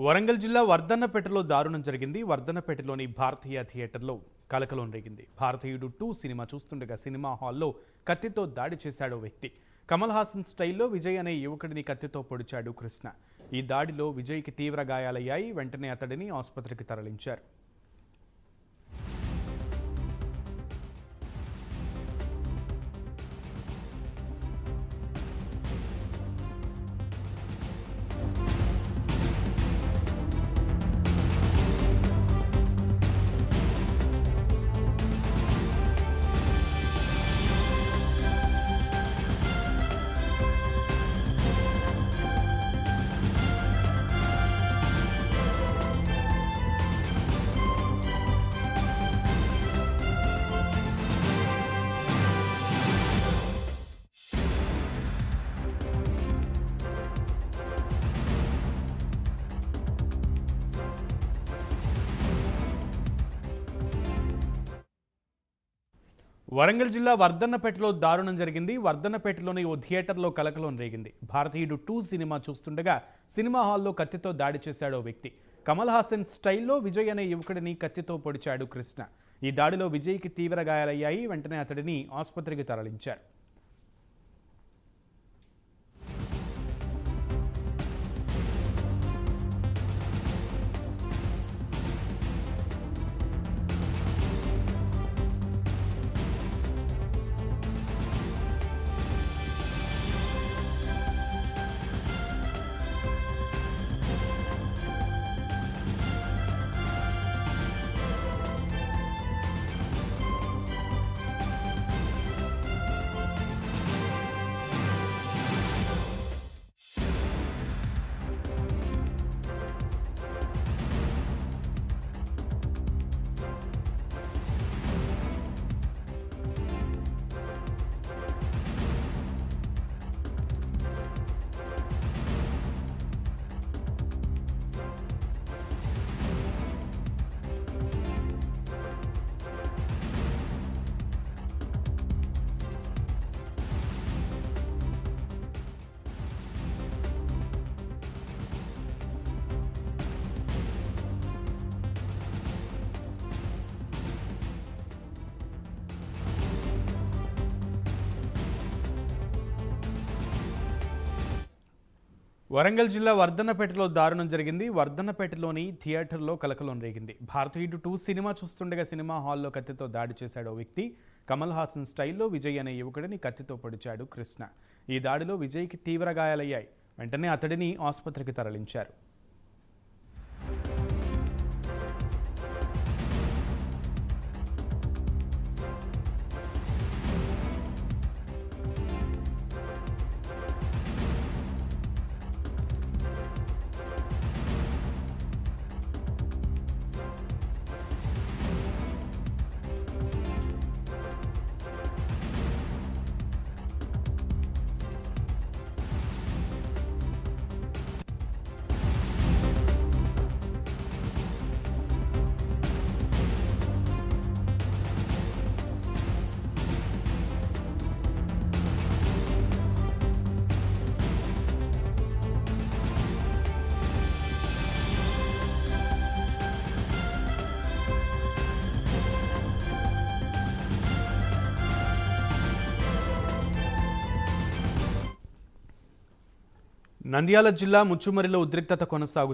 వరంగల్ జిల్లా వర్ధన్నపేటలో దారుణం జరిగింది. వర్ధన్నపేటలోని భారతీయ థియేటర్లో కలకలం రేగింది. భారతీయుడు 2 సినిమా చూస్తుండగా సినిమా హాల్లో కత్తితో దాడి చేశాడో వ్యక్తి. కమల్ హాసన్ స్టైల్లో విజయ్ అనే యువకుడిని కత్తితో పొడిచాడు కృష్ణ. ఈ దాడిలో విజయ్కి తీవ్ర గాయాలయ్యాయి. వెంటనే అతడిని ఆసుపత్రికి తరలించారు. వరంగల్ జిల్లా వర్ధన్నపేటలో దారుణం జరిగింది. వర్ధన్నపేటలోని ఓ థియేటర్లో కలకలం రేగింది. భారతీయుడు 2 సినిమా చూస్తుండగా సినిమా హాల్లో కత్తితో దాడి చేశాడో వ్యక్తి. కమల్ హాసన్ స్టైల్లో విజయ్ అనే యువకుడిని కత్తితో పొడిచాడు కృష్ణ. ఈ దాడిలో విజయ్కి తీవ్ర గాయాలయ్యాయి. వెంటనే అతడిని ఆసుపత్రికి తరలించారు. వరంగల్ జిల్లా వర్ధన్నపేటలో దారుణం జరిగింది. వర్ధన్నపేటలోని థియేటర్లో కలకలం రేగింది. భారతీయుడు 2 సినిమా చూస్తుండగా సినిమా హాల్లో కత్తితో దాడి చేశాడో వ్యక్తి. కమల్ హాసన్ స్టైల్లో విజయ్ అనే యువకుడిని కత్తితో పొడిచాడు కృష్ణ. ఈ దాడిలో విజయ్కి తీవ్ర గాయాలయ్యాయి. వెంటనే అతడిని ఆసుపత్రికి తరలించారు. నంద్యాల జిల్లా ముచ్చుమరిలో ఉద్రిక్తత కొనసాగుతుంది.